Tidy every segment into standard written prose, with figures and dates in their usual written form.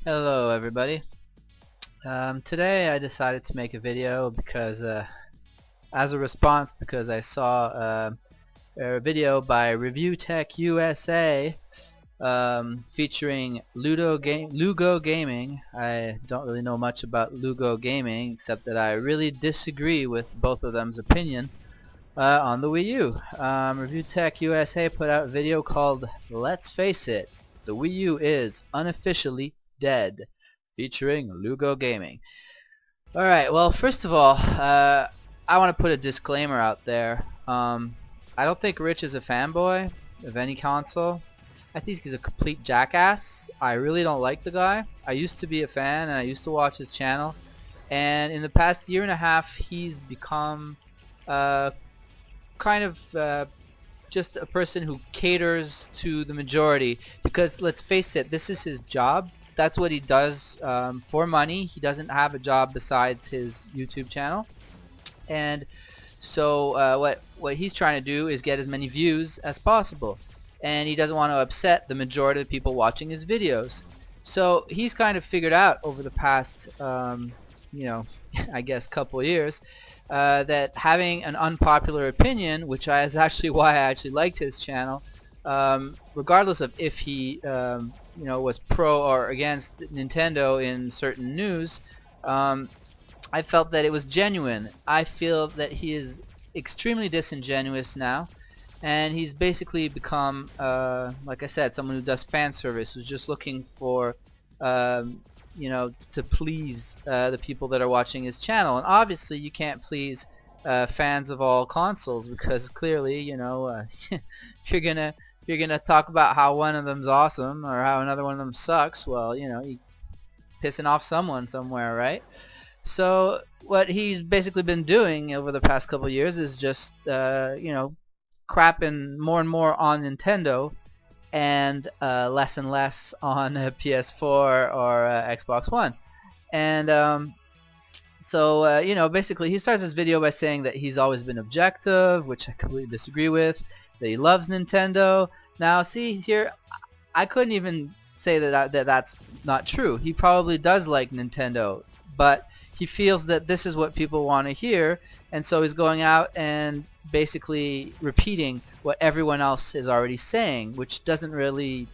Hello everybody. Today I decided to make a video because as a response because I saw a video by ReviewTechUSA featuring Lugo Gaming. I don't really know much about Lugo Gaming except that I really disagree with both of them's opinion on the Wii U. ReviewTechUSA put out a video called "Let's Face It, the Wii U is unofficially dead," featuring Lugo Gaming. Alright, well, first of all, I want to put a disclaimer out there. I don't think Rich is a fanboy of any console. I think he's a complete jackass. I really don't like the guy. I used to be a fan and I used to watch his channel. And in the past year and a half, he's become kind of just a person who caters to the majority. Because let's face it, this is his job. That's what he does for money. He doesn't have a job besides his YouTube channel, and so what he's trying to do is get as many views as possible, and he doesn't want to upset the majority of the people watching his videos. So he's kind of figured out over the past I guess couple years that having an unpopular opinion, which is actually why I actually liked his channel, regardless of if he was pro or against Nintendo in certain news, I felt that it was genuine. I feel that he is extremely disingenuous now, and he's basically become, like I said, someone who does fan service, who's just looking for, to please the people that are watching his channel. And obviously you can't please fans of all consoles, because clearly, if you're gonna talk about how one of them's awesome or how another one of them sucks, well, you're pissing off someone somewhere, right? So what he's basically been doing over the past couple of years is just crapping more and more on Nintendo and less on PS4 or Xbox One. And so basically he starts this video by saying that he's always been objective, which I completely disagree with, that he loves Nintendo. Now see here, I couldn't even say that's not true. He probably does like Nintendo, but he feels that this is what people want to hear, and so he's going out and basically repeating what everyone else is already saying, which doesn't really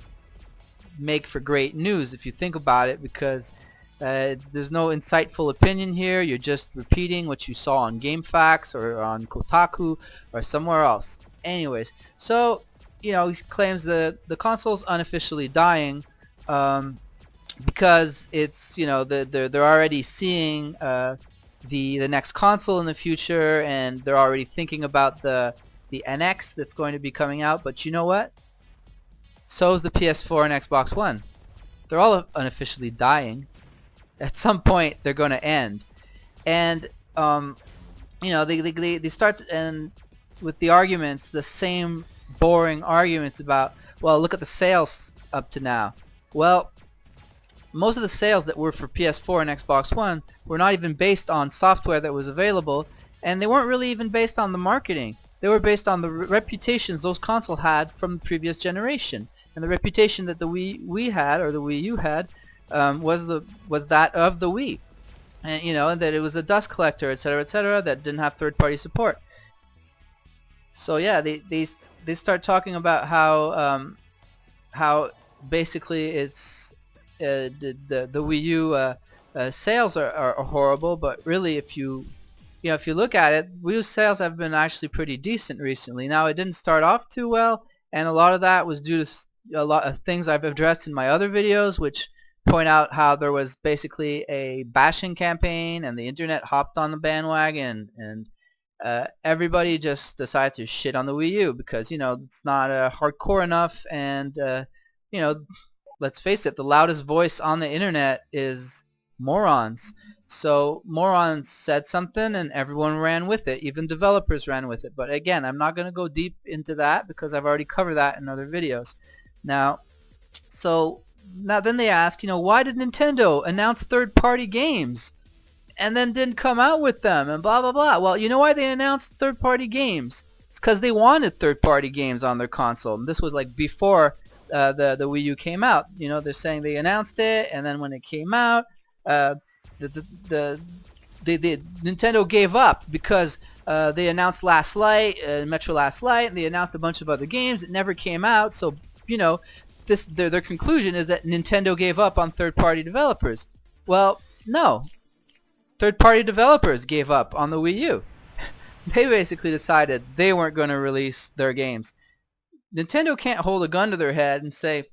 make for great news if you think about it, because there's no insightful opinion here. You're just repeating what you saw on GameFAQs or on Kotaku or somewhere else. Anyways, so he claims the console's unofficially dying because it's they're already seeing the next console in the future, and they're already thinking about the NX that's going to be coming out. But you know what? So is the PS4 and Xbox One. They're all unofficially dying. At some point, they're going to end, and they start and with the arguments, the same boring arguments about, well, look at the sales up to now. Well, most of the sales that were for PS4 and Xbox One were not even based on software that was available, and they weren't really even based on the marketing. They were based on the reputations those consoles had from the previous generation, and the reputation that the Wii had, or the Wii U had, was that of the Wii, and that it was a dust collector, etc., that didn't have third-party support. So yeah, they start talking about how basically it's the Wii U sales are horrible, but really if you look at it, Wii U sales have been actually pretty decent recently. Now, it didn't start off too well, and a lot of that was due to a lot of things I've addressed in my other videos, which point out how there was basically a bashing campaign and the internet hopped on the bandwagon, and everybody just decided to shit on the Wii U because it's not hardcore enough, and let's face it, the loudest voice on the internet is morons. So morons said something and everyone ran with it, even developers ran with it. But again, I'm not going to go deep into that because I've already covered that in other videos. Now then they ask, why did Nintendo announce third-party games and then didn't come out with them and blah blah blah? Well, you know why they announced third-party games? It's because they wanted third-party games on their console. And this was like before the Wii U came out. You know, they're saying they announced it, and then when it came out, uh, the Nintendo gave up because they announced Last Light, Metro Last Light, and they announced a bunch of other games. It never came out, so you know, their conclusion is that Nintendo gave up on third-party developers. Well, no, third-party developers gave up on the Wii U. They basically decided they weren't going to release their games. Nintendo can't hold a gun to their head and say,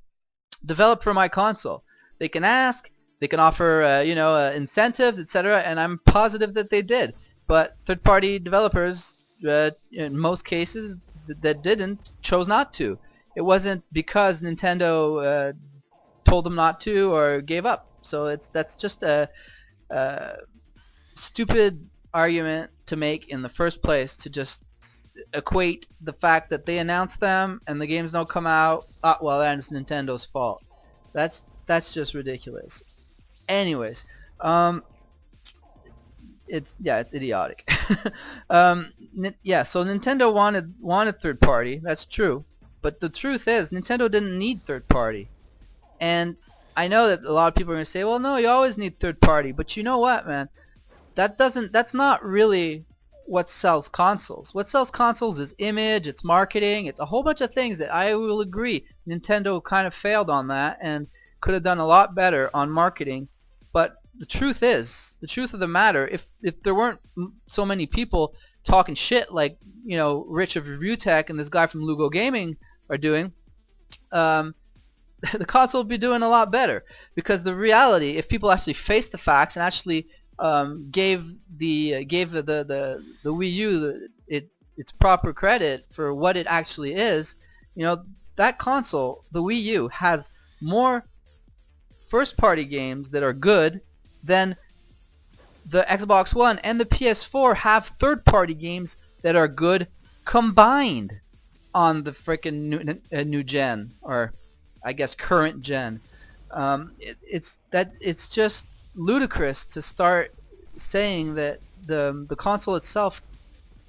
develop for my console. They can ask, they can offer incentives, etc., and I'm positive that they did. But third-party developers, in most cases, that didn't, chose not to. It wasn't because Nintendo told them not to or gave up. So that's just a stupid argument to make in the first place, to just equate the fact that they announced them and the games don't come out, well, that's Nintendo's fault. That's just ridiculous. Anyways, it's idiotic. Yeah, so Nintendo wanted third party. That's true, but the truth is Nintendo didn't need third party. And I know that a lot of people are going to say, well, no, you always need third party. But you know what, man? That's not really what sells consoles. What sells consoles is image, it's marketing, it's a whole bunch of things that I will agree Nintendo kind of failed on that and could have done a lot better on marketing. But the truth of the matter, if there weren't so many people talking shit like, you know, Rich of ReviewTech and this guy from Lugo Gaming are doing, the console would be doing a lot better. Because the reality, if people actually face the facts and actually gave the Wii U its proper credit for what it actually is, you know, that console, the Wii U, has more first-party games that are good than the Xbox One, and the PS4 have third-party games that are good combined on the frickin' new gen, or I guess current gen. It's just ludicrous to start saying that the console itself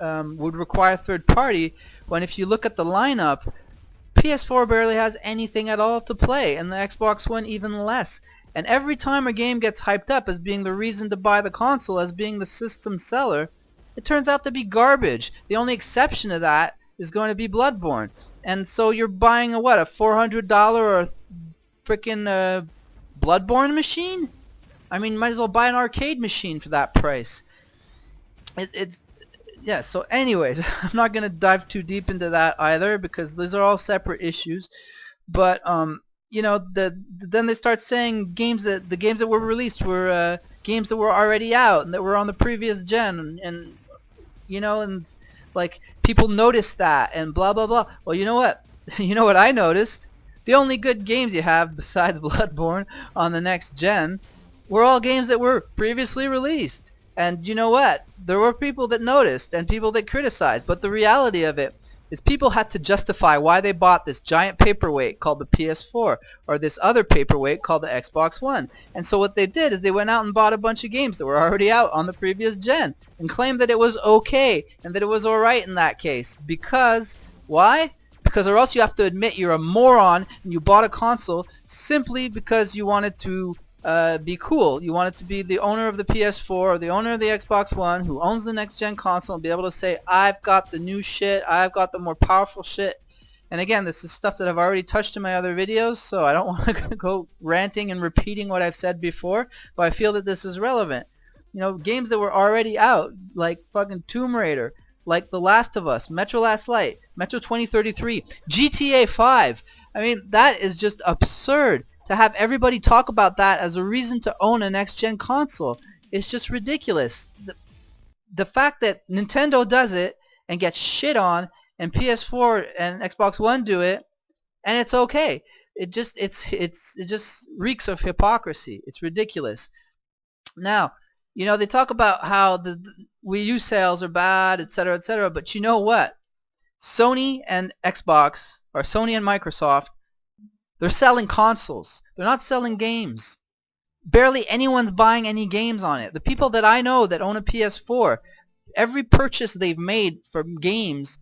would require third party, when if you look at the lineup, PS4 barely has anything at all to play, and the Xbox One even less. And every time a game gets hyped up as being the reason to buy the console, as being the system seller, it turns out to be garbage. The only exception to that is going to be Bloodborne. And so you're buying a $400 or frickin' Bloodborne machine? I mean, might as well buy an arcade machine for that price. Yeah, so anyways, I'm not going to dive too deep into that either, because these are all separate issues. But, you know, then they start saying the games that were released were games that were already out and that were on the previous gen, and you know, and like people noticed that and blah blah blah. Well, you know what? You know what I noticed? The only good games you have besides Bloodborne on the next gen were all games that were previously released. And you know what? There were people that noticed and people that criticized, but the reality of it is people had to justify why they bought this giant paperweight called the PS4 or this other paperweight called the Xbox One. And so what they did is they went out and bought a bunch of games that were already out on the previous gen and claimed that it was okay and that it was alright in that case. Because, why? Because or else you have to admit you're a moron and you bought a console simply because you wanted to be cool. You wanted to be the owner of the PS4 or the owner of the Xbox One who owns the next gen console and be able to say, I've got the new shit, I've got the more powerful shit. And again, this is stuff that I've already touched in my other videos, so I don't want to go ranting and repeating what I've said before, but I feel that this is relevant. You know, games that were already out, like fucking Tomb Raider, like The Last of Us, Metro Last Light, Metro 2033, GTA 5. I mean, that is just absurd. To have everybody talk about that as a reason to own a next-gen console is just ridiculous. The fact that Nintendo does it and gets shit on, and PS4 and Xbox One do it, and it's okay. It just reeks of hypocrisy. It's ridiculous. Now, you know, they talk about how the Wii U sales are bad, etc., etc., but you know what? Sony and Xbox, or Sony and Microsoft, they're selling consoles. They're not selling games. Barely anyone's buying any games on it. The people that I know that own a PS4, every purchase they've made for games,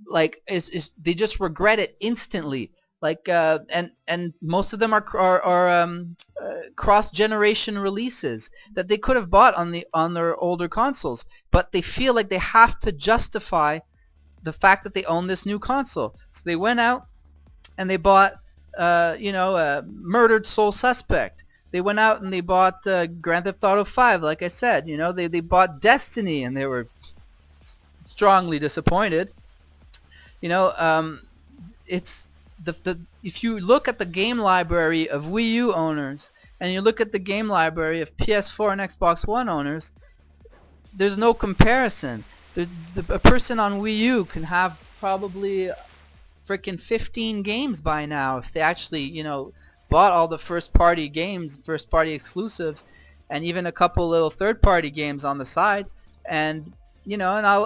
like, is they just regret it instantly. Like and most of them are cross-generation releases that they could have bought on their older consoles, but they feel like they have to justify the fact that they own this new console. So they went out and they bought Murdered Soul Suspect. They went out and they bought Grand Theft Auto 5, like I said. They bought Destiny and they were strongly disappointed. It's the if you look at the game library of Wii U owners and you look at the game library of PS4 and Xbox One owners, there's no comparison. A person on Wii U can have probably freaking 15 games by now if they actually, bought all the first-party games, first-party exclusives, and even a couple little third-party games on the side. And I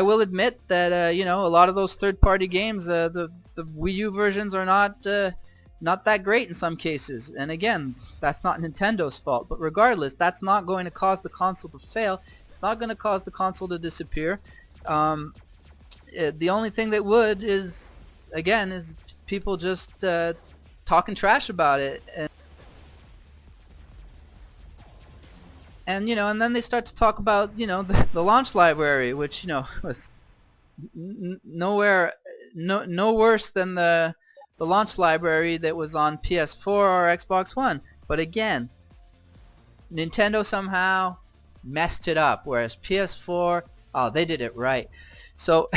will admit that a lot of those third-party games, the Wii U versions are not that great in some cases. And again, that's not Nintendo's fault. But regardless, that's not going to cause the console to fail. It's not going to cause the console to disappear. The only thing that would is people just talking trash about it. And then they start to talk about the launch library, which was no worse than the launch library that was on PS4 or Xbox One. But again, Nintendo somehow messed it up, whereas PS4, they did it right. So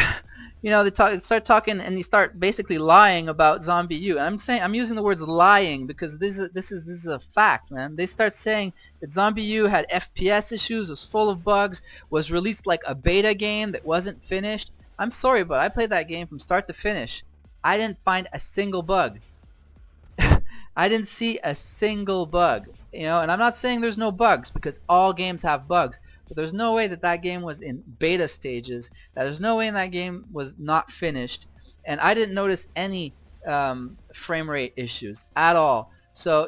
they start talking and they start basically lying about Zombie U. And I'm using the words lying because this is a fact, man. They start saying that Zombie U had FPS issues, was full of bugs, was released like a beta game that wasn't finished. I'm sorry, but I played that game from start to finish. I didn't find a single bug. I didn't see a single bug. And I'm not saying there's no bugs because all games have bugs. But there's no way that game was in beta stages. There's no way that game was not finished. And I didn't notice any frame rate issues at all. So,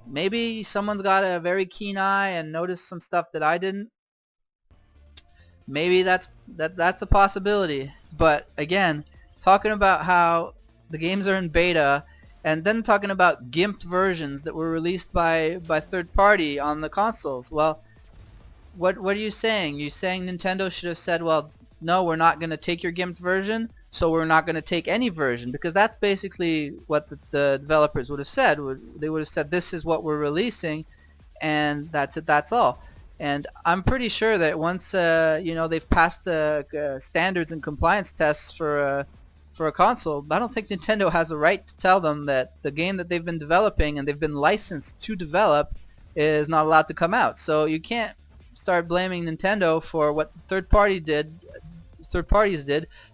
maybe someone's got a very keen eye and noticed some stuff that I didn't. Maybe that's a possibility. But again, talking about how the games are in beta and then talking about gimped versions that were released by third party on the consoles. Well, what are you saying? You're saying Nintendo should have said, well, no, we're not going to take your gimped version, so we're not going to take any version, because that's basically what the developers would have said. They would have said, this is what we're releasing, and that's it, that's all. And I'm pretty sure that once they've passed standards and compliance tests for a console, I don't think Nintendo has a right to tell them that the game that they've been developing and they've been licensed to develop is not allowed to come out. So you can't start blaming Nintendo for what third parties did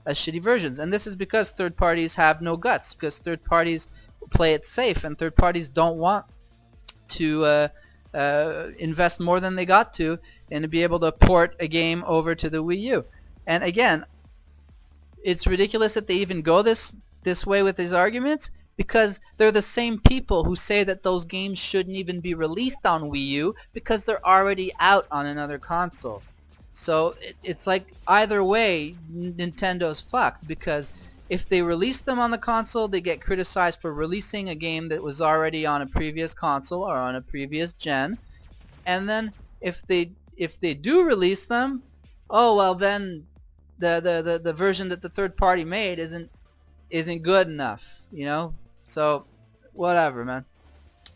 as shitty versions. And this is because third parties have no guts, because third parties play it safe, and third parties don't want to invest more than they got to and to be able to port a game over to the Wii U. And again, it's ridiculous that they even go this way with these arguments, because they're the same people who say that those games shouldn't even be released on Wii U because they're already out on another console. So it's like either way, Nintendo's fucked, because if they release them on the console, they get criticized for releasing a game that was already on a previous console or on a previous gen. And then if they do release them, oh well, then the version that the third party made isn't good enough, So whatever, man.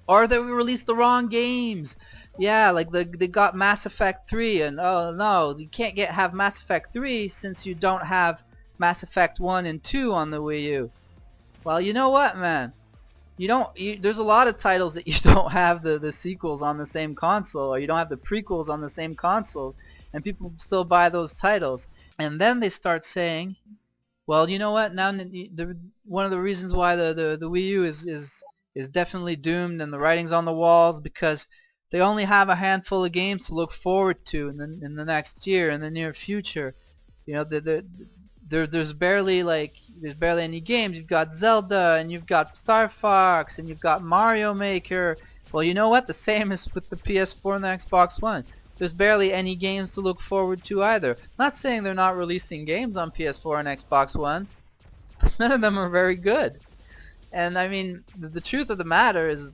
Or they released the wrong games. Yeah, like they got Mass Effect 3, and oh no, you can't have Mass Effect 3 since you don't have Mass Effect 1 and 2 on the Wii U. Well, you know what, man? There's a lot of titles that you don't have the sequels on the same console, or you don't have the prequels on the same console, and people still buy those titles. And then they start saying, well, you know what? Now one of the reasons why the Wii U is definitely doomed and the writing's on the walls, because they only have a handful of games to look forward to in the next year, in the near future. There's barely any games. You've got Zelda, and you've got Star Fox, and you've got Mario Maker. Well, you know what? The same is with the PS4 and the Xbox One. There's barely any games to look forward to either. Not saying they're not releasing games on PS4 and Xbox One, None of them are very good. And I mean, the truth of the matter is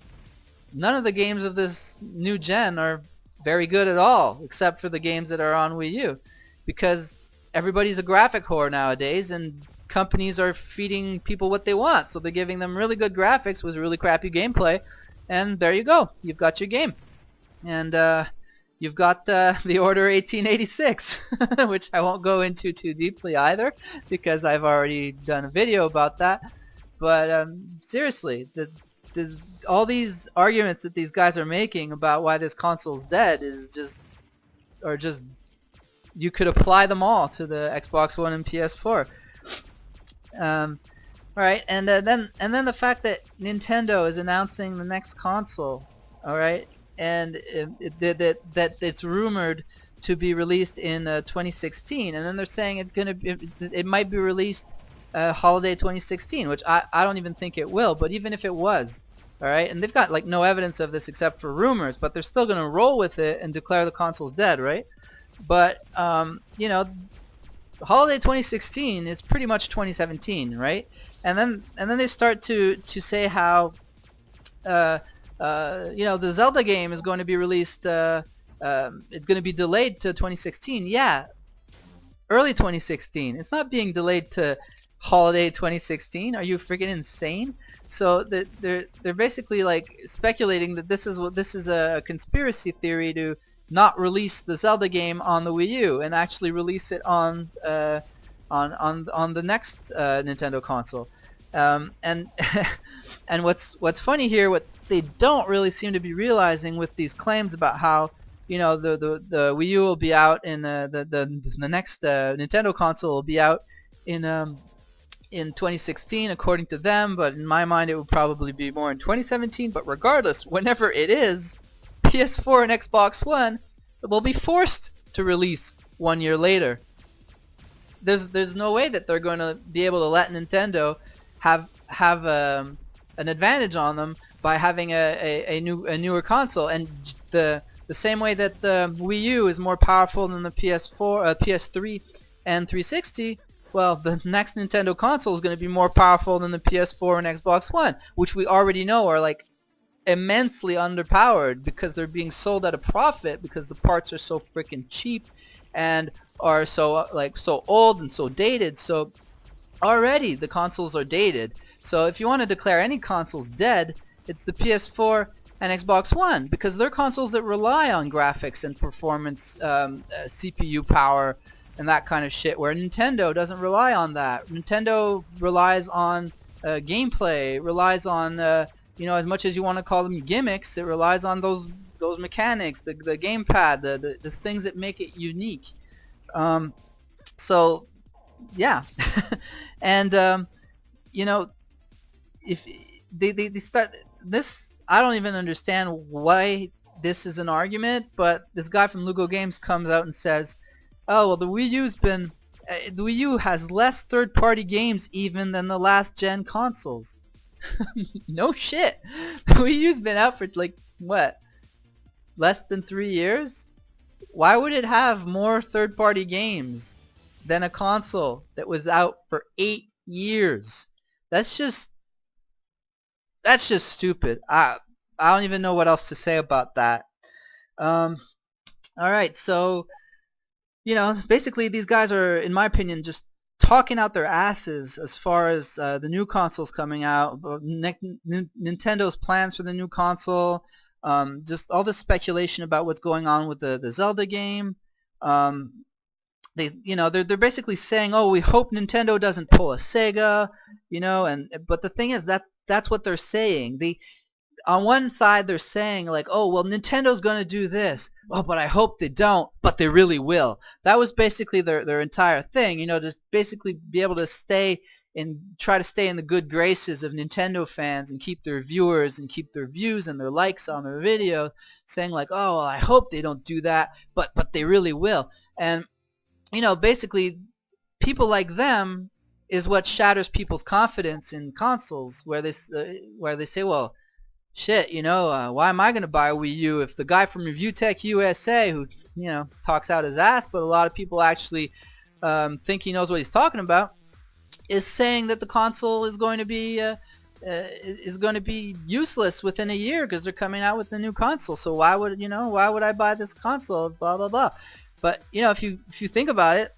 none of the games of this new gen are very good at all, except for the games that are on Wii U. Because everybody's a graphic whore nowadays, and companies are feeding people what they want. So they're giving them really good graphics with really crappy gameplay, and there you go. You've got your game. And you've got the Order 1886, which I won't go into too deeply either, because I've already done a video about that. But seriously, all these arguments that these guys are making about why this console's dead is just you could apply them all to the Xbox One and PS4. Alright, and then the fact that Nintendo is announcing the next console, alright, and that it's rumored to be released in 2016, and then they're saying it might be released holiday 2016, which I don't even think it will. But even if it was, alright, and they've got like no evidence of this except for rumors, but they're still gonna roll with it and declare the console's dead, right? But you know, holiday 2016 is pretty much 2017, right? And then they start to say how you know, the Zelda game is going to be released. It's going to be delayed to 2016. Yeah, early 2016. It's not being delayed to holiday 2016. Are you freaking insane? So they're basically like speculating that this is a conspiracy theory to not release the Zelda game on the Wii U and actually release it on the next Nintendo console. And and what's funny here, what they don't really seem to be realizing with these claims about how, you know, the Wii U will be out in the next Nintendo console will be out in 2016 according to them, but in my mind it would probably be more in 2017. But regardless, whenever it is, PS4 and Xbox One will be forced to release 1 year later. There's no way that they're going to be able to let Nintendo have an advantage on them by having a newer console. And the same way that the Wii U is more powerful than the PS4, PS3, and 360, well, the next Nintendo console is going to be more powerful than the PS4 and Xbox One, which we already know are like immensely underpowered because they're being sold at a profit because the parts are so freaking cheap and are so old and so dated. So already the consoles are dated. So if you want to declare any consoles dead, it's the PS4 and Xbox One, because they're consoles that rely on graphics and performance, CPU power, and that kind of shit, where Nintendo doesn't rely on that. Nintendo relies on gameplay, relies on, you know, as much as you want to call them gimmicks, it relies on those mechanics, the gamepad, the things that make it unique. So, yeah. And, you know, if they start this, I don't even understand why this is an argument, but this guy from Lugo Games comes out and says, oh, well, the Wii U has less third-party games even than the last gen consoles. No shit. The Wii U's been out for like, what, less than 3 years? Why would it have more third-party games than a console that was out for 8 years? That's just stupid. I don't even know what else to say about that. Alright, so, you know, basically these guys are, in my opinion, just talking out their asses as far as the new consoles coming out, Nintendo's plans for the new console, just all this speculation about what's going on with the Zelda game. They're basically saying, oh, we hope Nintendo doesn't pull a Sega, you know, but the thing is that's what they're saying. On one side they're saying like, oh, well, Nintendo's gonna do this. Oh, but I hope they don't, but they really will. That was basically their entire thing, you know, to basically be able to try to stay in the good graces of Nintendo fans and keep their viewers and keep their views and their likes on their video, saying like, oh, well, I hope they don't do that, but they really will. And, you know, basically people like them is what shatters people's confidence in consoles, where they say, well, shit, you know, why am I going to buy a Wii U if the guy from ReviewTechUSA, who, you know, talks out his ass, but a lot of people actually think he knows what he's talking about, is saying that the console is going to be useless within a year because they're coming out with a new console. So why would I buy this console? Blah blah blah. But if you think about it,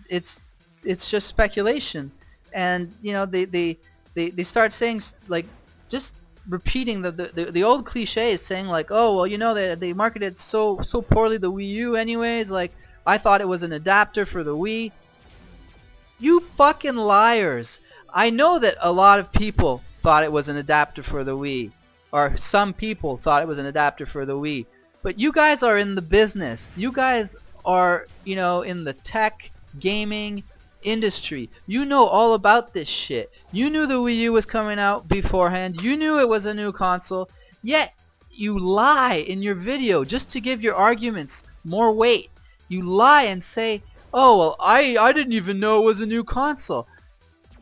it's just speculation, and they start saying, like, just repeating the old cliches, saying like, oh well, they marketed so poorly the Wii U anyways. Like, I thought it was an adapter for the Wii. You fucking liars. I know that a lot of people thought it was an adapter for the Wii, or some people thought it was an adapter for the Wii. But you guys are in the business. You guys are, in the tech gaming industry. You know all about this shit. You knew the Wii U was coming out beforehand. You knew it was a new console. Yet you lie in your video just to give your arguments more weight. You lie and say, oh well, I didn't even know it was a new console.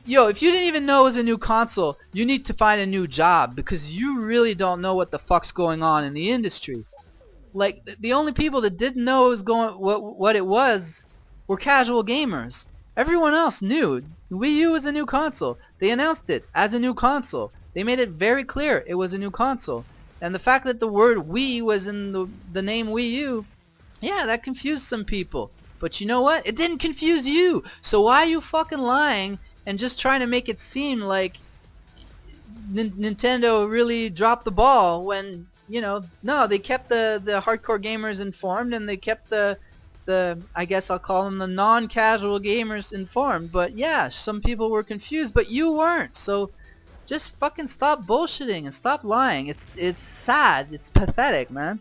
Yo, if you didn't even know it was a new console, you need to find a new job, because you really don't know what the fuck's going on in the industry. Like, the only people that didn't know it was what it was were casual gamers. Everyone else knew Wii U was a new console. They announced it as a new console. They made it very clear it was a new console. And the fact that the word Wii was in the name Wii U, yeah, that confused some people. But you know what? It didn't confuse you. So why are you fucking lying and just trying to make it seem like Nintendo really dropped the ball when, no, they kept the hardcore gamers informed, and they kept the I guess I'll call them the non-casual gamers informed. But yeah, some people were confused, but you weren't. So just fucking stop bullshitting and stop lying. It's sad. It's pathetic, man.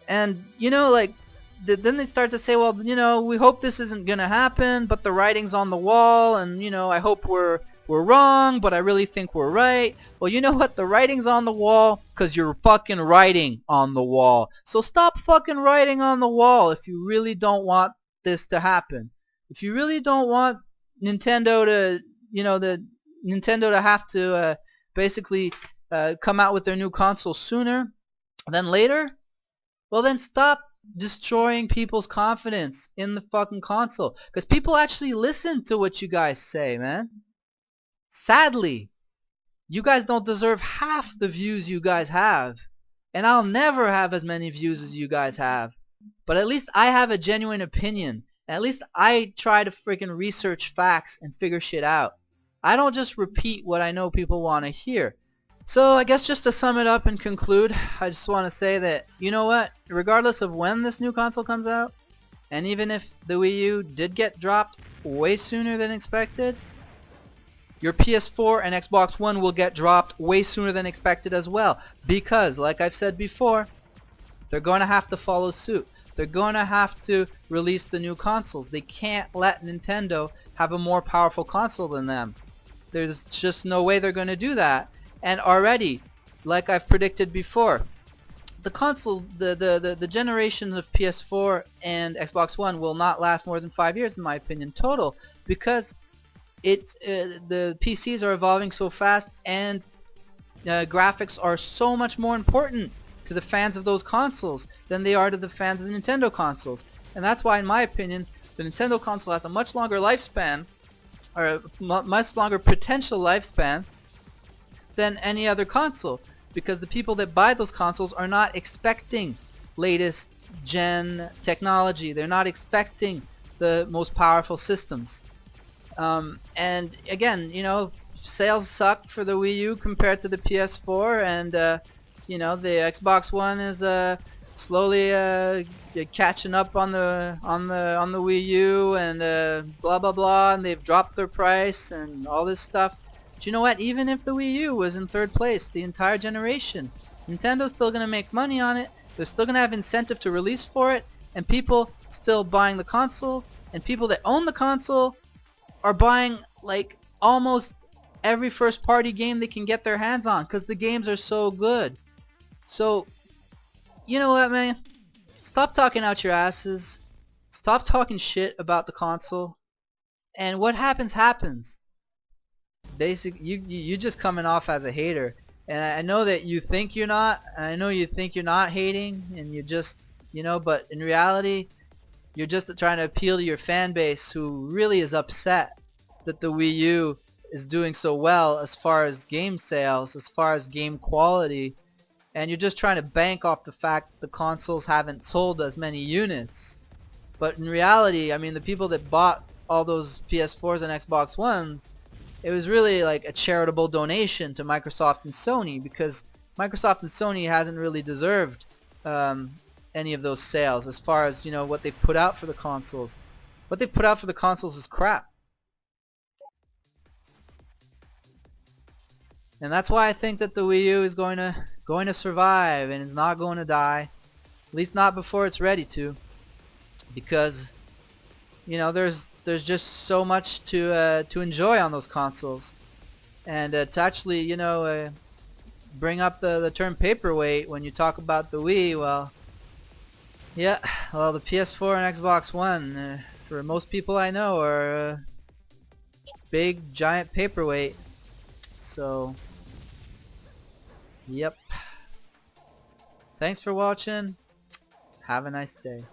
And like, then they start to say, well, we hope this isn't gonna happen, but the writing's on the wall, and I hope we're wrong, but I really think we're right. Well, you know what? The writing's on the wall because you're fucking writing on the wall. So stop fucking writing on the wall if you really don't want this to happen. If you really don't want Nintendo to have to basically come out with their new console sooner than later, well then stop destroying people's confidence in the fucking console. Because people actually listen to what you guys say, man. Sadly, you guys don't deserve half the views you guys have. And I'll never have as many views as you guys have. But at least I have a genuine opinion. At least I try to freaking research facts and figure shit out. I don't just repeat what I know people want to hear. So I guess just to sum it up and conclude, I just want to say that, you know what? Regardless of when this new console comes out, and even if the Wii U did get dropped way sooner than expected, your PS4 and Xbox One will get dropped way sooner than expected as well. Because, like I've said before, they're going to have to follow suit. They're going to have to release the new consoles. They can't let Nintendo have a more powerful console than them. There's just no way they're going to do that. And already, like I've predicted before, the console, the generation of PS4 and Xbox One will not last more than 5 years, in my opinion, total, because the PCs are evolving so fast, and graphics are so much more important to the fans of those consoles than they are to the fans of the Nintendo consoles. And that's why, in my opinion, the Nintendo console has a much longer lifespan, or a much longer potential lifespan, than any other console, because the people that buy those consoles are not expecting latest gen technology. They're not expecting the most powerful systems. And again, sales suck for the Wii U compared to the PS4, and the Xbox One is slowly catching up on the Wii U, and blah blah blah, and they've dropped their price and all this stuff. But you know what? Even if the Wii U was in third place the entire generation, Nintendo's still gonna make money on it. They're still gonna have incentive to release for it, and people still buying the console, and people that own the console are buying like almost every first party game they can get their hands on, because the games are so good. So, you know what, man? Stop talking out your asses. Stop talking shit about the console. And what happens, happens. Basically, you just coming off as a hater. And I know that you think you're not. I know you think you're not hating, and you just, but in reality, you're just trying to appeal to your fan base, who really is upset that the Wii U is doing so well as far as game sales, as far as game quality, and you're just trying to bank off the fact that the consoles haven't sold as many units. But in reality, I mean, the people that bought all those PS4s and Xbox Ones, it was really like a charitable donation to Microsoft and Sony, because Microsoft and Sony hasn't really deserved any of those sales as far as, you know, what they put out for the consoles. What they put out for the consoles is crap. And that's why I think that the Wii U is going to survive, and it's not going to die. At least not before it's ready to. Because, you know, there's just so much to enjoy on those consoles. And to actually, you know, bring up the term paperweight when you talk about the Wii, well, yeah, well, the PS4 and Xbox One, for most people I know, are a big, giant paperweight. So, yep. Thanks for watching. Have a nice day.